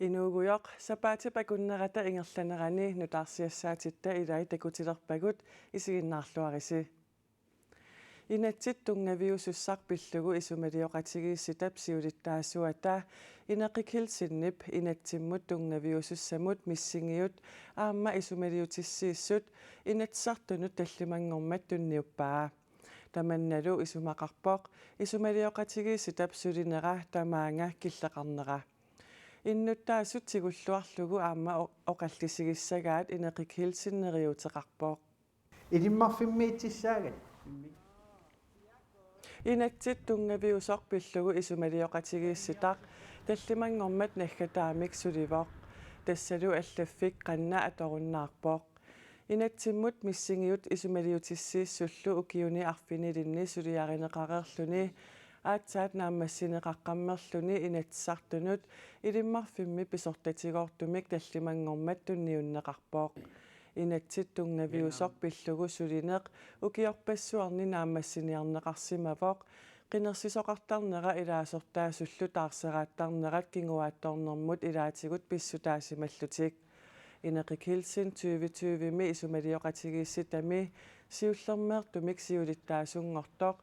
Inuuguyoq sapaatipakunnerata ingerlanerani nutaarsiassaatitta ilai takutilerpagut isiginnaarluarisi. Inatsit tungaviusussaq pillugu isumaliоqatigiissitap siulittaasuata ineqikilsinnip inatsimmut tungaviusussamut missingiut aamma isumaliutissiissut inatsartunut tallimangormat tunniuppaa. Tamannalu isumaqarpoq isumaliоqatigiissitap sulinera tamaanga killeqarnera. Innuttaassut sigulluarlugu aamma oqallisigisagaat ineqikilsinneriuteqarpoq. Ilimmarfimmiitsissaagat Inatsit tungaviusoq pillugu isumaliоqatigiissitaq tallimangormat naggataamik sulivoq tassalu allaffik qanna atorunnaarpoq. Inatsimmut missingiut isumaliutissiissullu ukiuni arfinilinni suliarineqareerluni aatsaat naammassineqaqqammerluni inatsartunut ilimmarfimmi pisortatigortumik tallimangormat tunniunneqarpoq. Inatsit tungaviusoq pillugu sulineq ukiorpassuarni naammassiniarneqarsimavoq qinersisoqartarnera ilaasortaasullu taarseraattarnerat kinguaattornermut ilaatigut pissutaasimallutik. Ineqikilsin 2020mi isumaliоqatigiissitami siullermeertumik siulittaasungortoq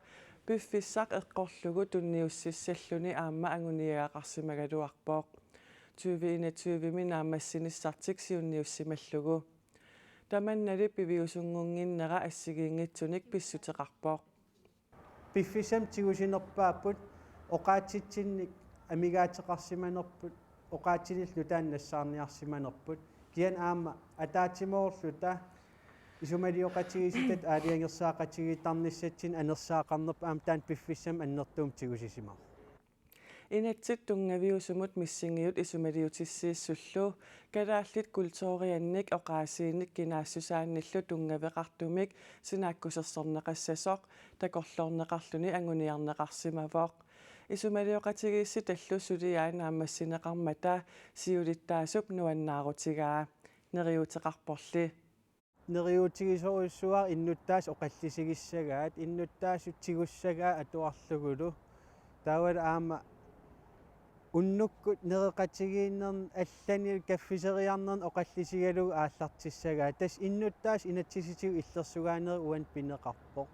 piffissaq eqqorlugu tunniussissalluni aamma anguniagaaqarsimagaluarpoq. 2021mi naammassinissartik siunniussimallugu. Tamannali piviusungunginnera assigiingitsunik pissuteqarpoq. piffisam tigusinerpaapput oqaatsitsinnik amigaateqarsimanerput oqaatsilillu taannassaarniarsimanerput kian aamma ataatimoorluta isumaliоqatigissitat aaliangersaaqatigitarnissatsin anersaaqarnerpa aam taan piffissam annertuum tigusisimaq. Inatsit tungaviusumut missingiut isumaliutissiissullu kalaallit kultuuriannik oqaasiinnik kinaassusaannillu tungaveqartumik sinaakkusersorneqassasoq takorlorneqarluni anguniarneqarsimavoq. Isumaliоqatigiissi tallu suliaa naammassineqarmata siulittaasup nuannaarutigaa neriuteqarporli. Neriutigisoruissuar innuttaas oqallisigisagaat innuttaasutsigussagaa atuarlugulu taawal aama unnukkut nereqatigiinnern allani kaffiseriarnern oqallisigalugu aallartissagaa tas innuttaas inatsisitigu illersugaaneri uan pineqarpoq.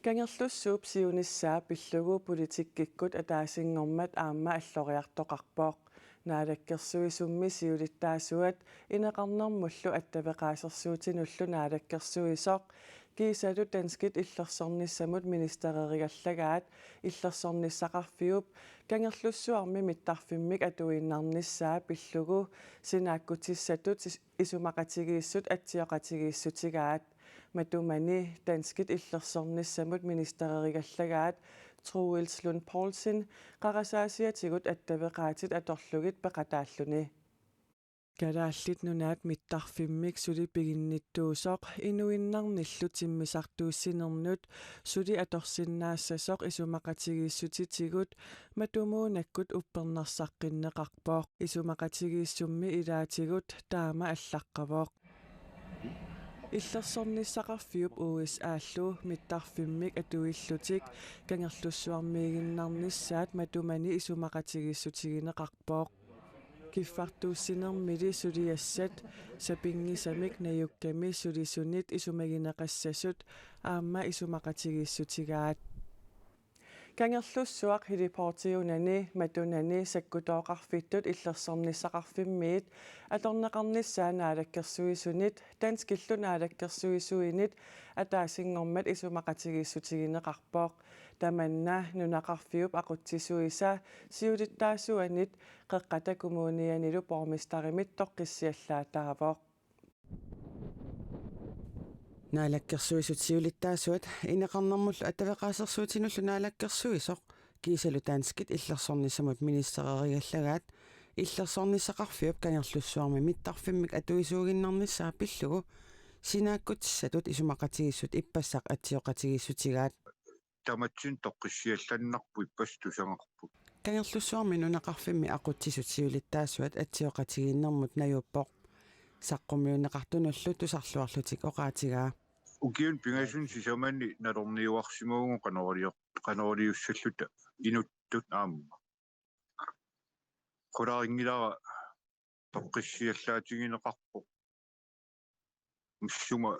Kangerlussuup siunissaa pillugu politikkikkut ataasingormat aamma alloriartoqarpoq. Naalakkersui summi siulittaasuat ineqarnermullu attaveqaasersuutinullu naalakkersuisoq kiisalu tanskit illersornissamut ministererigallagaat illersornissaqarfiup kangerlussuarmi mittarfimmik atuinnarnissaa pillugu sinaakkutissatut isumaqatigiissut atsioqatigiissutigaat matumani tanskit illersornissamut ministererigallagaat Troels Lund Poulsen qarasaasiatigut attaveqaatit atorlugit peqataalluni. Kalaallit nunaat mittarfimmik suli piginnittuusoq inuinnarnillu timmisartuussinernut suli atorsinnaassassoq isumaqatigiissutitigut matumuunakkut uppernersaqqinneqarpoq isumaqatigiissummi ilaatigut taama allaqqavoq. Illersornissaqarfiup USAllu mittarfimmik atuillutik kangerlussuarmiiginnarnissaat matumani isumaqatigiissutigineqarpoq. Kiffartuussinermili suliassat sapingisamik najukkami sulisunit isumagineqassasut aamma isumaqatigiissutigaat. Kangerlussuaq hiliportiunani matunani sakkutooqarfittut illersornissaqarfimmiit atorneqarnissaa naalakkersuisunit tanskillu naalakkersuisuinit ataasingormat isumaqatigiissutigineqarpoq tamanna nunaqarfiup aqutsisuisa siulittaasuanit qeqqata kumuunianilu pormistarimit toqqissiallaataavoq. Naalakkersuisut siulittaasuat ineqarnermullu attaveqaasersuutinullu naalakkersuisoq kiisalu taanskit illersornissamut ministererigallagaat illersornissaqarfiup kangerlussuarmi mittarfimmik atuisuuginnarnissaa pillugu sinaakkutissatut isumaqatigiissut ippassaq atsioqatigiissutigaat tamatsin toqqissiallannarpu ippastusangarput kangerlussuarmi nunaqarfimmi aqutsisut siulittaasuat atsioqatigiinnermut najuppoq saqqummiunneqartunullu tusarluarlutik oqaatigaa ukiun pingasun sisamani nalorniuarsimuugu qanoriliussalluta inuttut aamma qularingilaa toqqissiallaatigineqarpo mussuma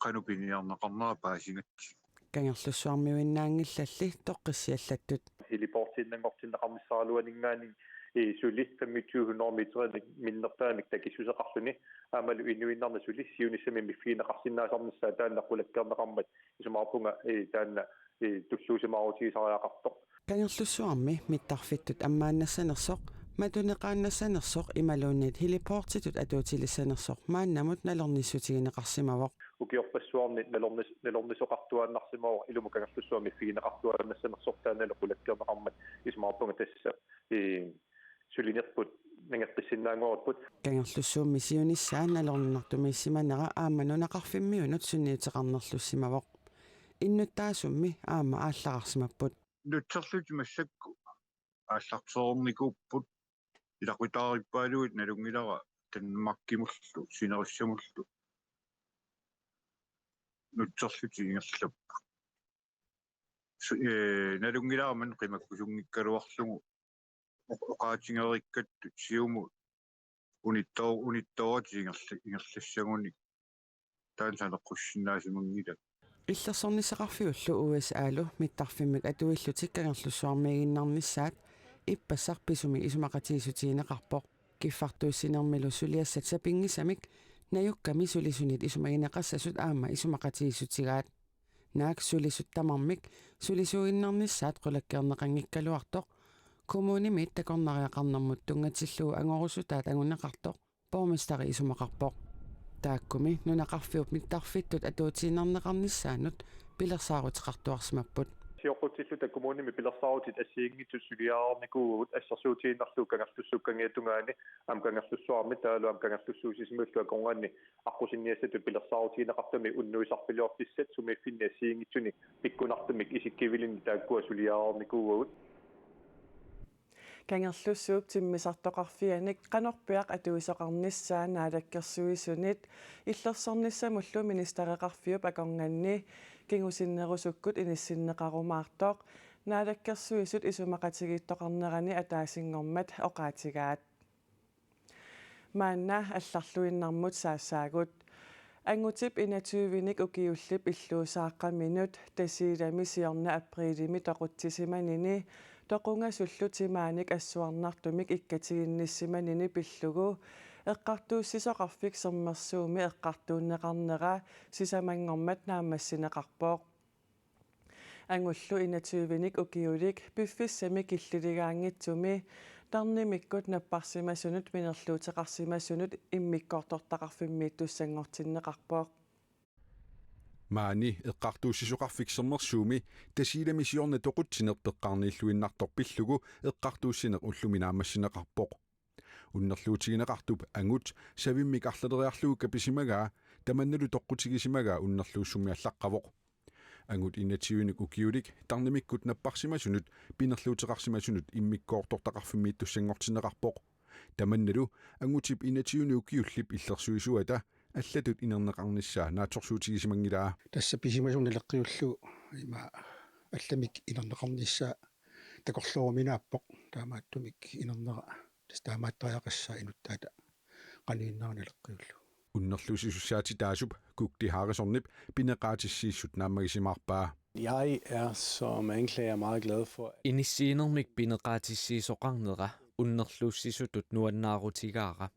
qanupiniarnaqarnera paasingatsi kangerlussuarmiuinnaangillalli toqqissiallattut hiliportinnangortinnaqarmissaaluaningaani suli 25 meter minnertaamik takissuseqarluni aamalu inuinnarna suli siunissami miffiineqarsinnaasarnissaa taannaqulakkerneqarmat isumaarpunga taanna tulluusimaaruutigisariaqartoq kangerlussuarmi mittarfittut ammaannassanersoq matuneqaannassanersoq imaluunniit hiliportitut atuutilissanersoq maannamut nalornissutigineqarsimavoq ukiorpassuarni nalornisoqartuaannarsimao ilumu kangerlussuarmi fiineqartuaannassanersoq taannaqulakkerneqarmat isumaarpunga tassa sulinerput nangeqqisinnaangoorput kangerlussuummi siunissaa nalorninartumiissimannera aammanunaqarfimmiunut sunniiteqarnerlussimavoq innuttaasummi aamma ааллақарсимаппут nutserluti massakku аалларсоорникууппут илақутаариппаалуит налунгилара танмаккимуллу синерissамуллу nutserluti ингерлаппу налунгилараман қимаккусунгиккалуарлугу оqaатингериккатту сиуму унитторати ингерлассагуни таан санеққуссиннаасимангила иллерсорнисеқарфиуллу USA-лу миттарфиммик атуиллутик канерлуссуармигиннарнissaат иппассарписуми исумақатигисутигинеқарпоқ киффартууссинермилу сулиассат сапингисамик наюкками сулисунит исумагинеқассасут аама исумақатигисутигаат наак сулисуттамармик сулисуиннарнissaат қулаккернеқангиккалуартоқ коммунимит такорнариақарнэрмут тунгатиллуу ангорусутаат агунеқартоқ пормистари исумақарпоқ тааккуми нунақарфиуп миттарфиттут атуутииннарнеқарнissaанут пилерсаарутеқартуарсимаппут сиоқутиллута коммуними пилерсаарутит ассиингитсут сулиаарникуугут ассерсуутииннарлуу кангерлуссуккангиатунгаани ам кангерлуссуарми таалу ам кангерлуссуусисмуллуа конгани аққусинниассату пилерсаарутиинеқартами уннуисарпилуартиссат сумиффинни ассиингитсуни пиккунартамик исиккивилинни тааккуа сулиаарникуугут кангерлуссууп тиммисартоқарфианик канорпиақ атуисоқарнissaа наалаккерсуисунит иллерсорниссамуллу министереқарфиуп акорнганни кингусиннерусуккут иниссиннеқарумаартоқ наалаккерсуисут исумақатигиттоқарнерани атаасингормат оqaатигаат маанна алларлуиннармут саассаагут ангутип инатуувиник укиуллип иллуусааққаминут тасиилами сиорна априлими тоқутсисиманини тоқунгасуллутимааник ассуарнартумик иккатигинниссиманини пиллугу эққартууссисоқарфик сермерсууми эққартууннеқарнера сисамангормат наамассинеқарпоқ ангуллу инатуувиник укиулик пиффиссами киллилигаангитсуми тарнимиккут наппарсимасунут минерлуутеқарсимасунут иммиккоортортақарфиммииттуссангортиннеқарпоқ маани эққартууссисоқарфиксермерсууми тасииламисиорна тоқутсинерпеққарнииллуиннартор пиллугу эққартууссинеқ уллуминаамассинеқарпоқ уннерлуутигинеқартуп ангут савиммик арлалериарлугу каписимагаа таманналу тоққутигисимагаа уннерлууссуми аллаққавоқ ангут инатиуник укиулик тарнимиккут наппарсимасунут пинерлуутеқарсимасунут иммиккоортортақарфиммииттуссангортинеқарпоқ таманналу ангутип инатиуни укиуллип иллерсуисуата аллатут инернеқарнissaа нааторсуутигисимангилаа тасса писимасуннелеққиуллу има алламик инернеқарнissaа такорлууминааппоқ таамааттумик инернера тастаамааттариақассаа инуттаата qanuinnaarneleqqiullu уннерлусисусsaati таасуп кукти хаарисорнип пинеқаатиссииссут нааммагисимаарпаа Jeg er som anklager meget glad for Inissiinermik pineqaatissiisoqarnera unnerluussisutut nuannaarutigaara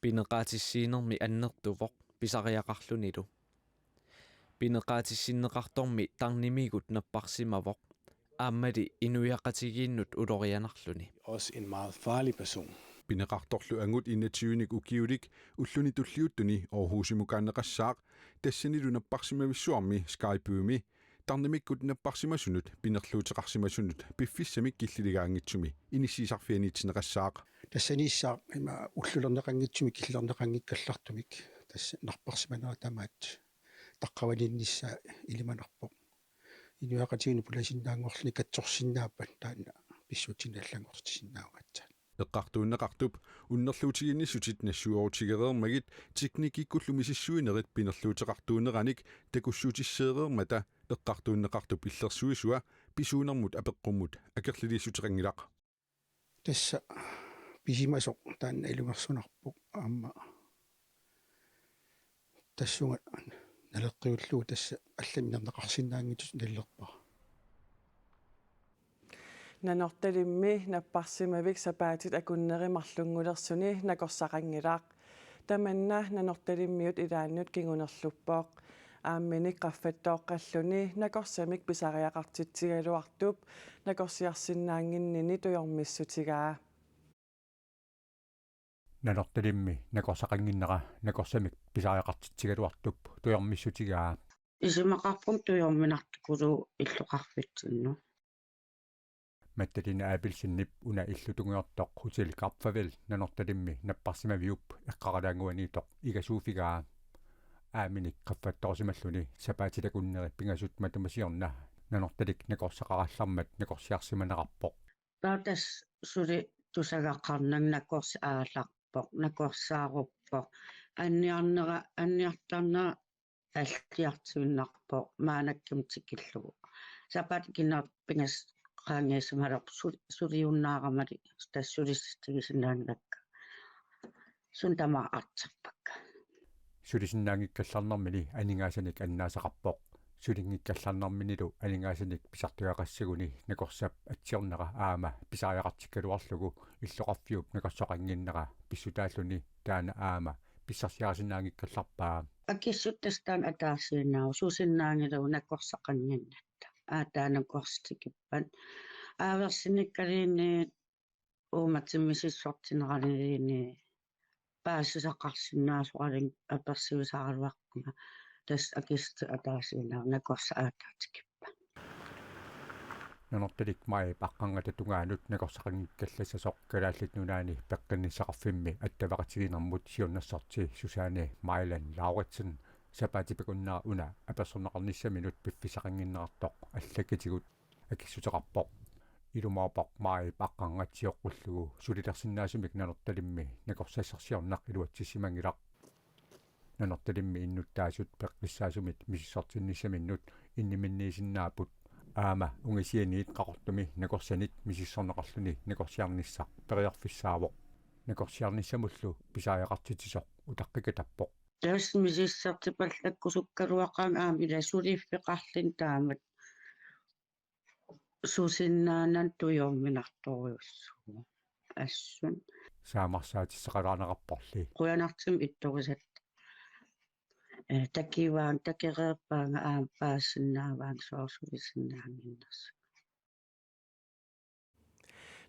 pineqaatissiinermi annertuvoq pisariaqarlunilu pineqaatissinneqartormi tarnimigut napparsimavoq aammali inuyaqatigiinnut ulorianarluni også en meget farlig person. пинеқарторлу ангут иннатиуник укиулик уллуни туллиуттуни орхуусимукаанеқассаақ тассанилу наппарсимависсуарми скайпууми тарнимиккут наппарсимасунут пинерлуутеқарсимасунут пиффиссамик киллилигаангитсуми иниссисарфианиитсинеқассаақ тассанииссаа има уллулернеқангитсумик киллернеқангиккаллартумик тасса нарпарсиманера тамаат таққавалиннissaа илиманерпоқ инуяқатигину пуласиннаангорлни катсорсиннааппат таана писсутиналлангортисиннааватса эққартууннеқартуп уннерлуутигинниссутит нассуорутигереермагит тикникиккуллумисиссуинерит пинерлуутеқартуунераник такуссуутиссеереермата эққартууннеқартуп иллерсуисуа писуунермут апеққуммут акерлилиссутеқангилақ тасса писимасоқ таанна илумерсунарпук аама тассунга налеққиуллуу тасса алламинернеқарсинаангитус наллерпа нанорталимми наппарсимавик сапаатит акуннеримарлунгулерсуни накорсақангилаақ таманна нанорталиммиут илааннут кингунерлуппоқ аамминик qaffаттооққаллуни накорсамик писариақартитсигалуартуп накорсиарсинаангиннини туйормиссутигаа нанорталимми накорсақангиннера накорсамик писариақартитсигалуартуп туйормиссутигаа исимақарпун туйорминартукулу иллоқарфитсинну матталина аапилсиннип уна иллутунгуартоқ хотел карпфавел нанорталимми наппарсимавиуп эққаралаангуаниитоқ игасууфигаа ааминик qaffаттоорсималлуни сапаатилакуннери пингасут матумасиорна нанорталик накорсақараллармат накорсиарсиманеқарпоқ таатас сули тусагаққарнан накорс ааларпоқ накорсааруппоқ анниартарнера аллиартуиннарпоқ маанакким тикиллугу сапаат кинаар пингас qaangiisumaloq suliunnaaramali tassулистигисинаангакка сун тама артарпакка сулисиннаангиккалларнэрмили анингаасаник аннаасақарпоқ сулингиккалларнэрминилу анингаасаник писартуяқассагуни накорсап атсиорнера аама писариақартиккалуарлугу иллоқарфиуп накорсоқангиннера писсутааллуни таана аама писсарсиарсинаангиккалларпаа акиссуттастаан атаарсиинаа суусиннаангилу накорсақангиннатта аатаанакорстикиппат ааверсиниккалиини ууматсиммисиссортинералиини паассисақарсинаасуалин аперсиусааралуаққума тас акисту атаарсиинаа накорса аатаатикиппа нанорталик май паққангата тунгаанут накорсақангиккалласасоқ калааллит нунаани пеққинниссақарфимми аттавақатигинермут сиуннассорти сусаани майлан лауратсен сапаатипакуннаа уна аперсорнеқарниссаминут пиффисақангиннеқартоқ аллаккатигут акиссутеқарпоқ илумаапоқ май паққангатсиоққуллугу сулилерсиннаасумик нанорталимми накорсассарсиорнақ илуатсиссимангилақ нанорталимми иннуттаасут пеққиссаасумит миссортинниссаминнут инниминниисиннаапут аама унгисианиит қақортуми накорсанит мисиссорнеқарлуни накорсиарниссақ периарфиссаавоқ накорсиарниссамуллу писааяқартитисоқ утаққикатаппоқ тас мисиссартипаллаккусуккалуақаан аамила сулиффеқарлин таамат сусиннаанан туйорминарториуссуу ассун саамарсаатиссақалаанеқарпорли қуянартим итторисат такиваан такереерпаанга аам паассиннааваан соорсулисиннаангиннерс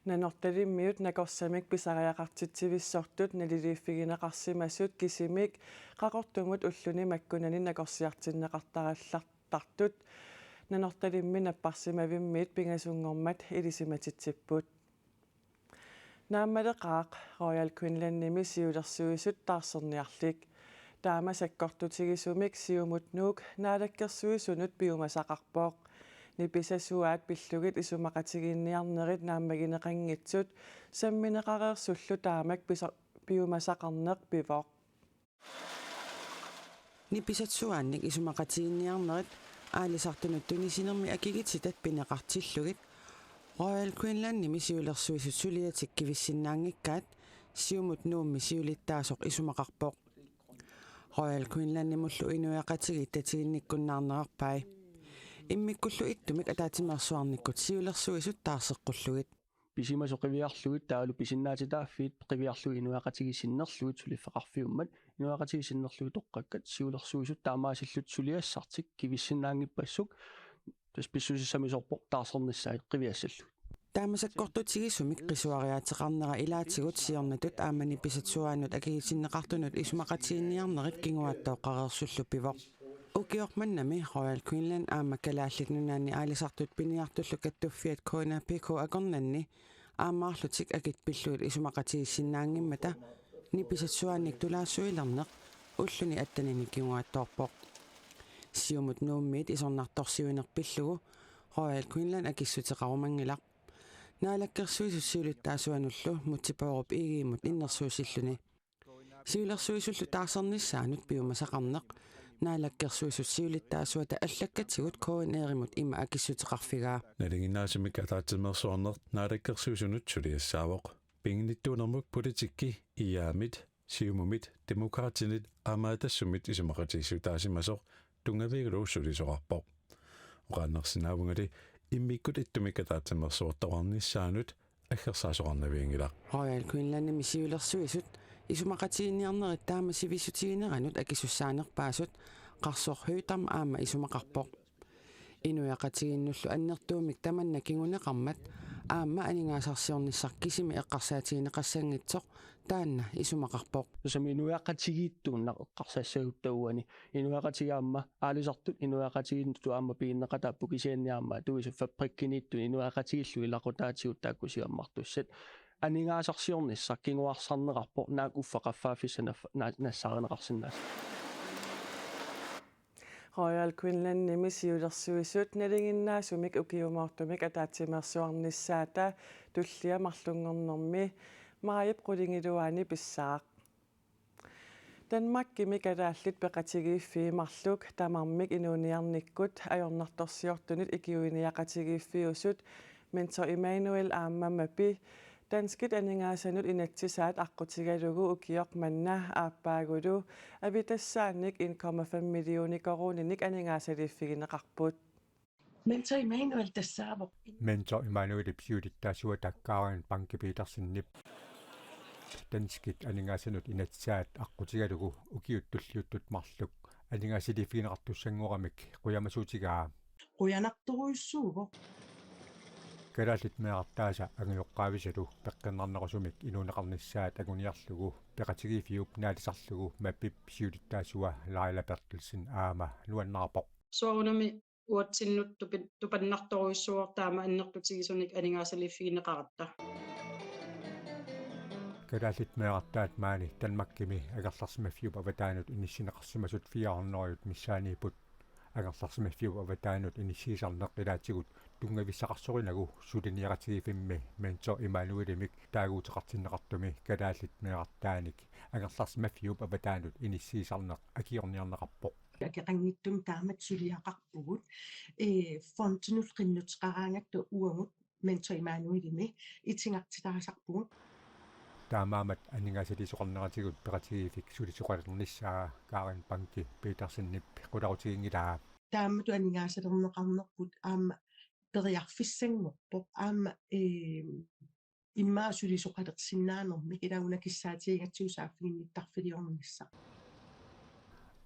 нанорталиммиут накорсамик писариақартитсивиссортут налилииффигинеқарсимасут кисимик қақортумут уллуни маккунани накорсиартиннеқартараллартартут нанорталимми наппарсимавиммиит пингасунгормат илисиматитсиппут наамалеқаақ Royal Queensland-ними сиулерсуисут таарсерниарлик таама саккортутигисумик сиумут нуук наалаккерсуисунут пиумасақарпоқ ниписасуаат пиллугит исумақатигинниарнерит нааммагинеқангитсут самминеқареерсуллу таамак пиумасақарнеқ пивоқ ниписатсуаанник исумақатигинниарнерит аалисартунут тунисинерми акигитситат пинеқартиллугит Royal Queensland-ними сиулерсуисут сулиатик кивиссиннаангиккаат сиумут нуумми сиулиттаасоқ исумақарпоқ Royal Queensland-нимуллу инуяқатиги татигинниккуннаарнерарпай иммиккуллу иттумик атаатимерсуарниккут сиулерсуисут таарсеққуллугит писимасо қивиарлугит таалу писиннаатитааффиит қивиарлуги инуяқатигисиннерлугит сулиффеқарфиуммат инуяқатигисиннерлуги тоққаккат сиулерсуисут таамаасиллут сулиассартик кивиссиннаангиппассук тас писсусиссамисорпоқ таарсерниссаа қивиассаллу таамасаккортутигисумик қисуариаатеқарнера илаатигут сиорнатут аамани писатсуаанут акигисиннеқартунут исумақатигинниарнерит кингуаттооққареерсуллу пивоқ укиорманнами Royal Queensland аама калааллитнунаани аалисартут пиниартуллу каттуффиат коина пико акорнанни аамаарлутик акит пиллуит исумақатигиссиннаангиммата ниписатсуаанник тулаассуилернеқ уллуни аттанини кингуатторпоқ сиумут нууммиит исорнарторсиуинерпиллугу Royal Queensland акиссутеқарумангилақ наалаккерсуисут сиулиттаасуануллу мутсипаоруп игиимут иннерсуусиллуни сиулерсуисуллу таарсерниссаанут пиумасақарнеқ наалаккерсуисут сиулиттаасуата аллаккатигут коин eerimut има акиссутеқарфигаа налингиннаасимик атаатимерсуарнерт наалаккерсуисунут сулиассаавоқ Pinginittuunermuk politikki iyaamit siumumit demokraatinit amaatassumit isumaqatiissuutaasimasoq tungaviiguluussulisoqarpoq oqaannersinaavugali immikkut ittumikataatsimmersuortoqarnissaanut аггерсаасоqarnaviingila Royal Queensland misiulersuisut isumaqatiinniarnerit taama sivissutigineranut akisussaanerpaasut qarsoq hyytam aama isumaqarpoq inuiaqatiginnullu annertuumik tamanna kinguneqarmat aama aningaasarsiornissarkisimi eqqarsaatigineqassangitsoq taanna isumaqarpoq sami inuiaqatigiittuunnaq eqqarsassagutauani inuiaqatigaamma aalisartut inuiaqatiginntu aama piinneqatappu kisianniaamma tuisu fabrikkiniittun inuiaqatigillu ilaqutaatigut taakkusigammartussat aningaasarsiornissar kinguarsarneqarpoq naak uffaqaffaaffissana nassaareneqarsinnaas Royal Queensland nimisiulersuisut nalinginnaasumik ukiumaortumik ataatimersuarnissaata tulliamarlunngornermi Mariep Qulingiluani pissaaq Danmark kimik alaallit peqatigiiffiimarluk tamarmik inuuniarnikkut ajornartorsiortunut ikiuiniaqatigiiffiusut Mentor Emmanuel aammammapi Danskit aningaassanut inatsisaat aqqutigalugu ukioq manna aappаагulu avitassaannik 1,5 milliooniqoruuninik aningaasaliiffigineqarput Mentor Emmanuel tassaavoq Mentor Emmanuel ipsiulittaasua takkaarin Banke Petersinnip Danskit aningaassanut inatsaat aqqutigalugu ukiuttulliuttut marluk aningaasiliiffigineqartussanguramik quyamasuutigaa quyanartoruissuuvoq Kadallit meaqartaasa angiuqqaavisalu peqqernarnequsumik inuuneqarnissaat aguniarlugu peqatigiifiup naalisarlugu mappip siulittaasua Laila Bertelsen aama nuannarpoq Suarunami uatsinnut tupannartoruissuortaama annertutigisuniq aningaasaliiffigineqaratta Kadallit meaqartaat maani Danmarkimi agerlarsmaffiup avataanut inissineqarsimasut 400 missaaniiput agerlarsmaffiup avataanut inissiisarneqqilaatigut tungavissaqarsorinagu suliniaqatigifimmi Mentor Emmanuelimik taaguuteqartinneqartumi kadaallit meaqartaanik agerlarsmaffiup avataanut inissiisarneq akiorniarneqarpoq akeqanngittum taamat suliaqarpugut fontunul qinnutqaraangattu uangut Mentor Emmanuelimi itingartitaasarpugut taamaamat aningaasalisoqarneratigut peqatigifik sulisuqalernissaa Karin Banke Petersinnip qularutigingilaa taamatu aningaassalerneqarnerput aama periarfissangorpoq aama immaasulisuqalersinnaanermi ilaunakissaatigingatsiusaaffiginittарфилиорнissa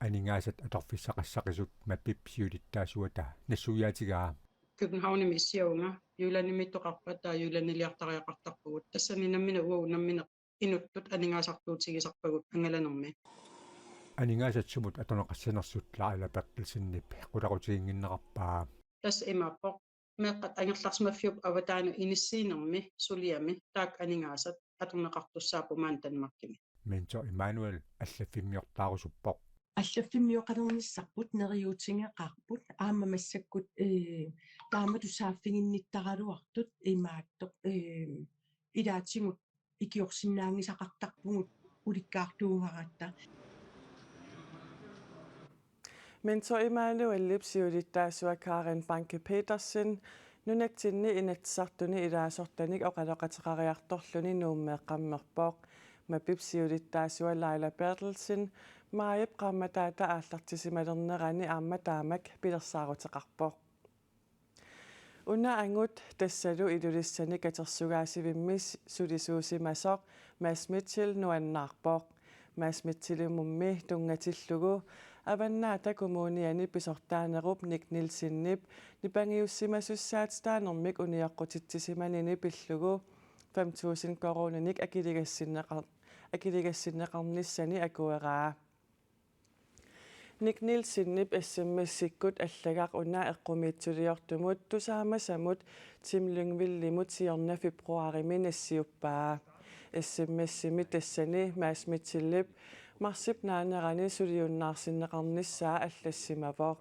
aningaasat atorfissaqassaqisut mappip siulittaasuata nassuyaatigaa Københavnimi siaunga Jyllandimi toqarpata Jyllandiliartariaqartarpugut tassani nammina uagunammina inuttut aningaasartuutigisarpagut angalanermi aningaasatсумут атонеқассанерсут Laila Bertelsinnip qularutigingиннеқарпаа tas imappoq meqqat angerlarsmaffiup avataanu inissiinermi suliami taak aningaasat atorneqartussaapumaan Danmarkimi Mentor Emmanuel allaffimmиортаарусуппоq аллаффиммиоқалернissarput neriutingeqarput aama massakkut taamatu saaffiginnittaraluartut imaattoq ilaatigut ikiorsinnaangisaqartarpugut ulikkaartuungaratta Mentor Emmanuel lipsiulittaasua Karin Banke Petersen nunaktinni inatsartuni ilaasortanik oqaloqateqariartorluni nuummeeqqammerpoq mapipsiulittaasua Laila Bertelsen Mariep qammataata aallartisimalernerani aamma taamak pilersaaruteqarpoq Una angut tassalu ilulissani katersugaasivimmis sulisuusimasoq Mads Mitchell nuannaarpoq Mads Mitchellumummi tungatillugu avannaata kommuniani pisortaanerup Nick Nielsinnip nipangiussimasussaatstaanermik uniaqqutittisimanini pillugu 5000 koronanik akiligassinneqarnissani akueraa Nick Nielsinnip SMS-sikkut allagaq una eqqumiitsuliortumut tusaamasamut Tim Lyngvillimut siorna februarimi nassiuppaa SMS-simi tassani Mads Mitchellip Marsip naanerani suliunnaarsinneqarnissaa allassimavoq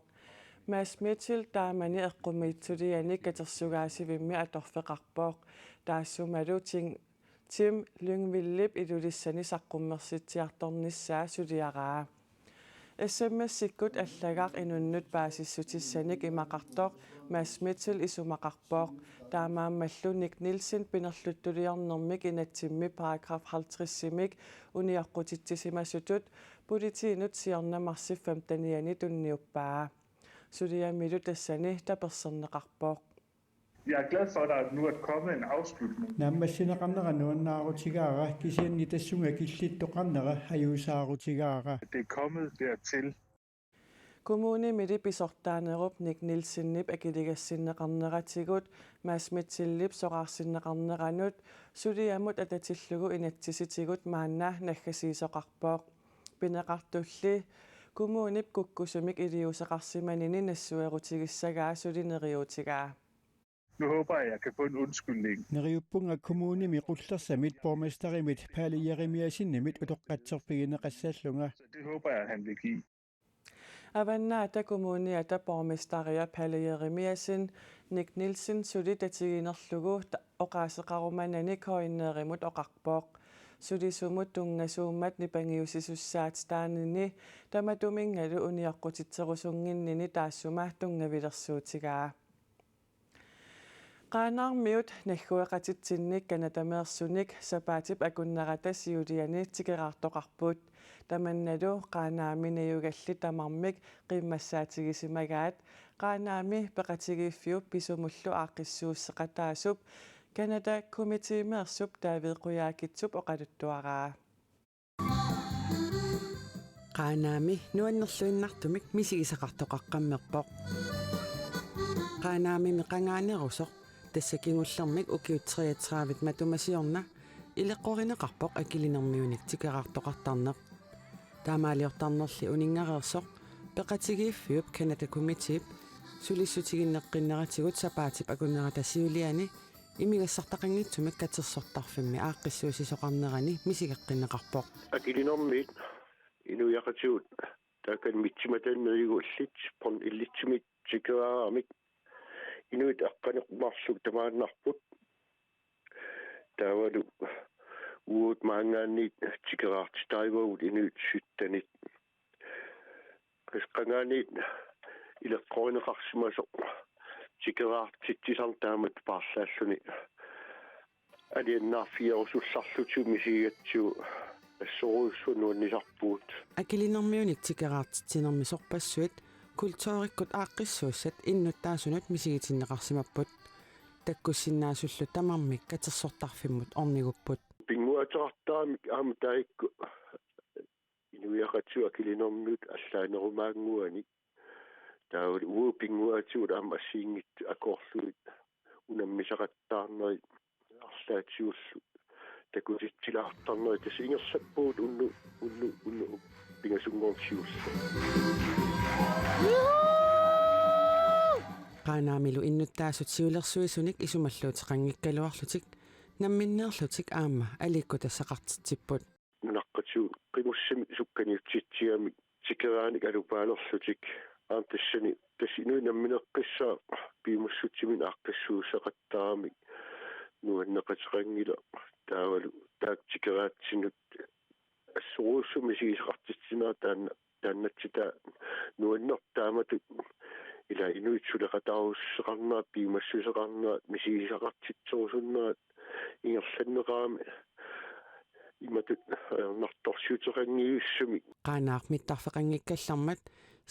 Mads Mitchell taamani eqqumiitsuliani katersugaasivimmi atorfeqarpoq taassumalu Tim Lyngvillip ilulissani saqqummersitsiartornissaa suliaraa SMS-sikkut allagaq inunnut paasissutissaniik imaqartoq maasmitil isumaqarpoq taamaammallu Nick Nielsen pinerluttuliarnermik inatsimmi paragraf 50-simik uniaqqutitsimasutut politiinut siornamarsiffam taniani tunniuppaa suliamilu tassani taperserneqarpoq. Jeg er glad for, at der nu er kommet en afslutning. Nammassineqarnera nuannaarutigaara kisianni tassunga killittoqarnera hajuusaarutigaara. Det er kommet dertil. Kommune midi pisortaanerup Nick Nielsenip akiligassinneqarneratigut maasmitillip soqarsinneqarneranut suliamut atatillugu inatsisitigut maanna naggasiisoqarpoq pineqartulli kommunip kukkusumik iliuseqarsimanini nassuerutigissagaa sulineriutigaa. Nu håber jeg kan få en undskyldning. Neriuppunga kommunimi qullersamit borgmesterimit paaliyerimiasinnimit utoqqatserpigineqassallunga. Det håber jeg, han vil give. Avannaata kommuniata borgmestaria paaliyerimiasin Nick Nielsen sulitatiginerlugu oqaaseqarumanani koinneerimut oqarpoq sulisumut tungasuummat nipangiusisussaat taanini tamatumingalu uniaqqutitserusunginnini taassuma tungavilersuutigaa. Qaanarmiut naggueqatitsinnik kanatameersunik sapaatip akunnerata siuliani tikeraartoqarput tamannalu qaanaaminayugalli tamarmik qimmassaatigisimagaat qaanaami peqatigiiffiup pisumullu aaqqissuusseqataasup Canada komitiimeersup David Quyaakitsup oqaluttuaraa. Qaanaami nuannerluinnartumik misigisaqartoqaqqammerpoq. Qaanaami meqangaanerusoq тассакингуллэрмик укиутсериатсаавит матумасиорна илеққориneqarpoq акилинермиуник тикераартоқартарнеқ таамаалиортарнерли унингареерсоқ пеқатигииффиуп Canada Committee сулиссутигиннеққиннератигут сапаатип акуннератасиулиани имигассартақангитсумик катерсортарфимми ааққиссуусисоқарнерани мисигеққиннеқарпоқ акилинермиит инуяқатигут таакан митсиматааннеригууллит пон иллитсимит тикераарамик Inuit aqqaneqmarsuk tamaannarput taavalu uut maangaanniit tikeraartitaivagut inuit syttanit qisqangaaniit ileqqorineqarsimasoq tikeraartitsisartaamat paarlaalluni aliannaarfiarusussarlutu misigatsu assoruussunuannisarpuut акилинермиуник тикераартитсинерми сорпассуит kultuurikkut aaqqissuussat innuttaasunut misigitinnеqarsimapпут таккуссиннаасуллу тамармик катерсортарфиммут орнигуппут пингуатерартаамик ааматаикку инуяқатсуа килинэрмиут аллаанерумаангуаник таавали уу пингуатсуут аама ассиингит акоорлуит унаммисақаттаарнери арлаатсиуллу такуситсилаартарнери тасингерсаппуут унну пингасунгоорсиуллу qaanaamilu innuttaasut siulersuisunik isumalluutiqanngikkaluarlutik namminneerlutik aamma alikku tassaqartitsipput naqqatu qimussami sukkaniutsitsiami tikeraanik alupaalerlutik aantassani tasinui nammineqqissaa piimussutsimin aaqqissuusseqattaarami nuanneqatiqangila taavalu taaktikeraatsinut assuruussumi sigisaqartitsinaa taannatsita nuannertaamatut ila inuitsuleqataruusseqarnaa piimassuseqarnaa misigisaqartitserusunnaat ingerlanneqaami imatut nartorsiuteqangiussumi qaanaarmittarfeqanngikkallarmat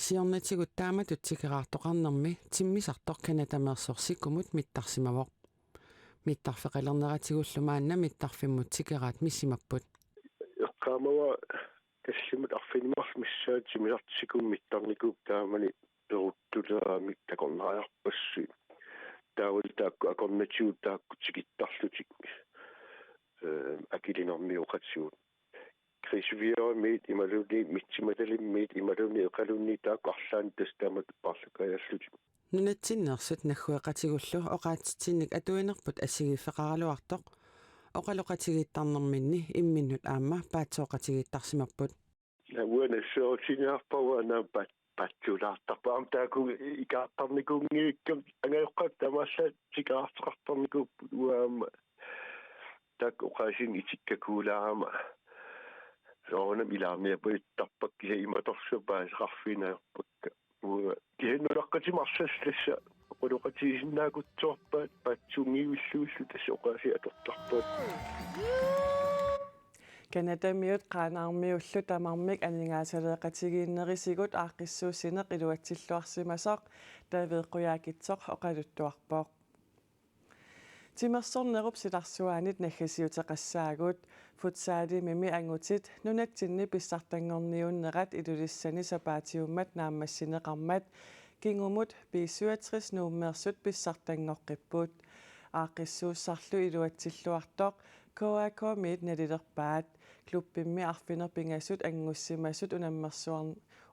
siornatigut taamatut tikeraartoqarnermi timmisartor kanatameersorsikkumut mittarsimavoq mittarfeqalerneratигуллумаанна mittarfimmut tikeraat missimapput eqqaamawa tassimut arfinimarl missaat similartikum mittarnikup taamani peruttulaamik takornariarpassi taawal taakku akornatigut taakku tikittarlutik akilinermiuqatsigut krisviormiit imaluni mitsimatalimmiit imaluni eqalunni taakku arlaan tastaamat parlukayallutik nunatsinnersut naggueqatigullu oqaatitsinnik atuinerput assigifeqaraluartoq oqaloqatigittarnerminni imminnut aamma paatsoqatigittarsimapput uana soortiniarpawana patjulaartarpaam taaku ikaartarnikungiikkam angayoqqat tamaalla tikaarteqartarnikup uaama taak oqaasin itikkakuulaarama soona milaamia puittarpak kisa imatorsupa saqarfinaerpakka kihanulaqqatimarsallassa quluqatigisinnaakutsuarpaat patsungiuilluillu tassoqaasi atortarpaat Kanadamiut qaanaarmiullu tamarmik aningaasaleeqatigiinnerisigut aaqqissuusineq iluatsilluarsimasaq taaveeqquyaakitsoq oqaluttuarpoq Timersornerup silarsuaanit naggasiuteqassaagut futsaalimimi angutit nunatsinni pissartangorniunnerat ilulissani sapaatiummat naammassineqarmat kingumut P67 nuummeersut pissartangorqipput aaqqissuussarlu iluatsilluartoq KAK-miit nalilerpaat kluppimmi arfinerpingasut angussimasut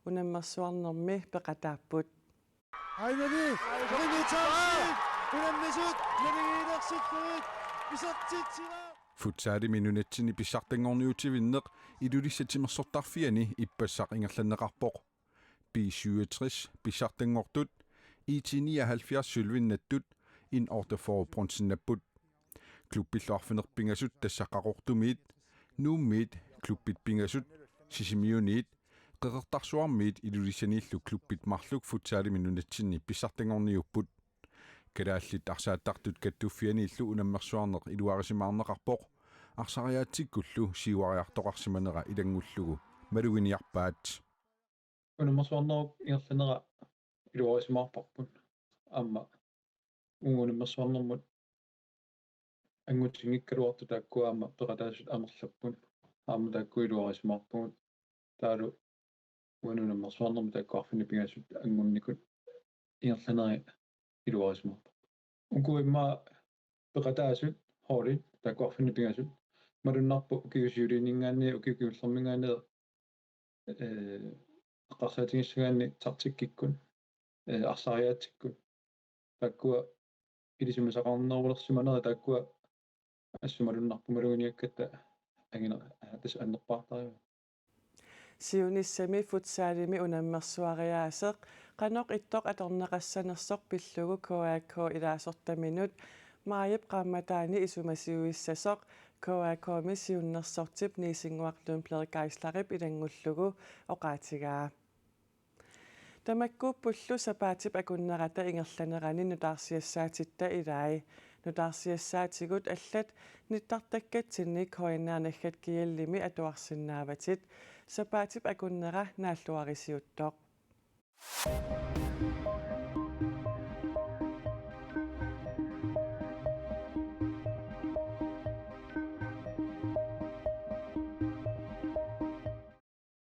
unammersuarnermi peqataapput Ainali unammisut naligiilersikkugit pisartitsira Futsaali minunatsinni pissartangorniutivinneq ilulissatimersortarfiani ippassaq ingerlanneqarpoq P67 pissartangortut IT79 sylvinnattut in order for pronsinnapput kluppilluarfinerpingasut tassaqaqortumiit nuummiit kluppit pingasut sisimiuniit qeqertarsuarmiit ilulissaniillu kluppit marluk futsaali minunatsinni pissartangorniupput kalaallit arsaattartut kattuffianiillu unammersuarneq iluarisimaarneqarpoq arsariaatsikkullu siuariartoqarsimanera ilangullugu maluginiarpaat unammersuarnerup ingerlanera iluarisimaarparpun amma ungunammersuarnermut angutsinngikkaluartu taakkuaama peqataasut amerlappun aama taakku iluarisimaarpugut taalu ununammersuarnermu taakkuarfini pingasut angunnikut ingerlaneri iluarisimaarpa unkuimma peqataasut hoolit taakkuarfini pingasut malunnarpu ukiusiuliiningaanni ukiukiullermingaanneer qarsaatingissugaanni tartikkikkun arsariaatsikkun taakkua ilisimasaqarnervulersimanera taakkua assumalunnarpu maluginiakkatta angina tas annerpaartariu Siunissami futsaalimi unammersuariaaseq qanoq ittoq atorneqassanersoq pillugu KAK ilaasortaminut maayip qaammataani isumasiuissasoq KAK-mi siunnersortip niisinguarluun plerikaislaqip ilangullugu oqaatigaa Tamakkuuppullu sapaatip akunnerata ingerlanerani nutaarsiassaatitta ilai nutaarsiassaatigut allat nittartakkatinnik hoinaanaggat kiallimi atuarsinnaavatit sapaatip akunnera naalluarisiuttoq